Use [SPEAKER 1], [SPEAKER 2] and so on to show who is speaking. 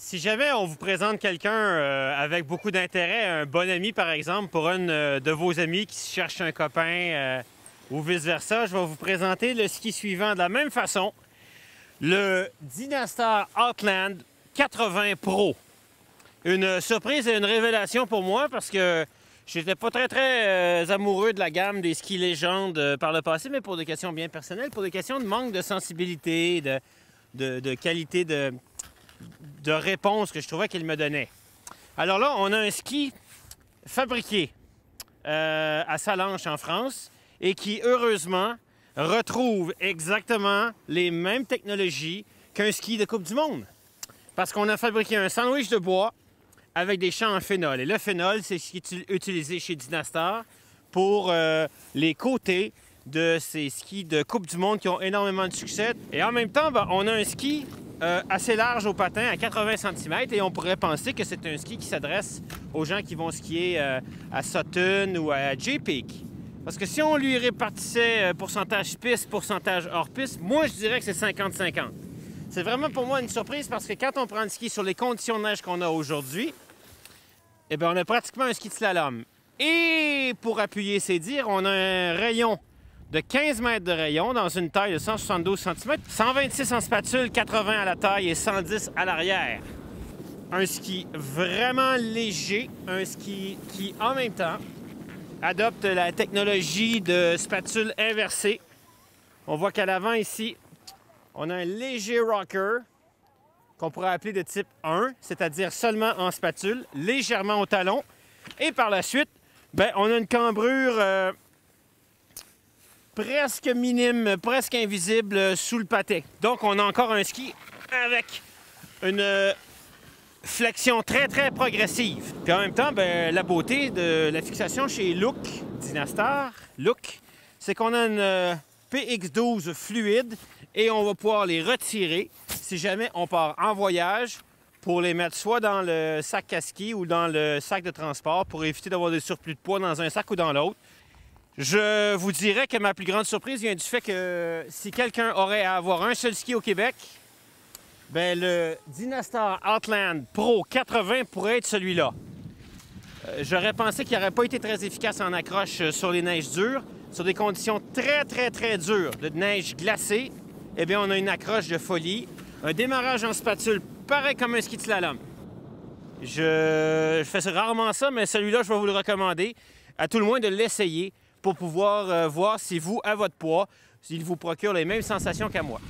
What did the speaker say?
[SPEAKER 1] Si jamais on vous présente quelqu'un avec beaucoup d'intérêt, un bon ami par exemple, pour une de vos amis qui cherche un copain ou vice-versa, je vais vous présenter le ski suivant de la même façon. Le Dynastar Outland 80 Pro. Une surprise et une révélation pour moi parce que j'étais pas très amoureux de la gamme des skis légendes par le passé, mais pour des questions bien personnelles, pour des questions de manque de sensibilité, de qualité de réponse que je trouvais qu'il me donnait. Alors là, on a un ski fabriqué à Sallanches en France et qui, heureusement, retrouve exactement les mêmes technologies qu'un ski de Coupe du Monde. Parce qu'on a fabriqué un sandwich de bois avec des champs en phénol. Et le phénol, c'est ce qui est utilisé chez Dynastar pour les côtés de ces skis de Coupe du Monde qui ont énormément de succès. Et en même temps, on a un ski assez large au patin, à 80 cm, et on pourrait penser que c'est un ski qui s'adresse aux gens qui vont skier à Sutton ou à J-Peak. Parce que si on lui répartissait pourcentage piste, pourcentage hors piste, moi je dirais que c'est 50-50. C'est vraiment pour moi une surprise parce que quand on prend le ski sur les conditions de neige qu'on a aujourd'hui, eh bien on a pratiquement un ski de slalom. Et pour appuyer ces dires, on a un rayon de 15 mètres de rayon dans une taille de 172 cm, 126 en spatule, 80 à la taille et 110 à l'arrière. Un ski vraiment léger, un ski qui, en même temps, adopte la technologie de spatule inversée. On voit qu'à l'avant ici, on a un léger rocker qu'on pourrait appeler de type 1, c'est-à-dire seulement en spatule, légèrement au talon. Et par la suite, on a une cambrure presque minime, presque invisible sous le patin. Donc, on a encore un ski avec une flexion très progressive. Puis en même temps, la beauté de la fixation chez Look, Dynastar, Look, c'est qu'on a une PX12 fluide et on va pouvoir les retirer si jamais on part en voyage pour les mettre soit dans le sac à ski ou dans le sac de transport pour éviter d'avoir des surplus de poids dans un sac ou dans l'autre. Je vous dirais que ma plus grande surprise vient du fait que si quelqu'un aurait à avoir un seul ski au Québec, le Dynastar Outland Pro 80 pourrait être celui-là. J'aurais pensé qu'il n'aurait pas été très efficace en accroche sur les neiges dures. Sur des conditions très dures de neige glacée, eh bien, on a une accroche de folie. Un démarrage en spatule, pareil comme un ski de slalom. Je fais rarement ça, mais celui-là, je vais vous le recommander. À tout le moins de l'essayer pour pouvoir voir si vous, à votre poids, s'il vous procure les mêmes sensations qu'à moi.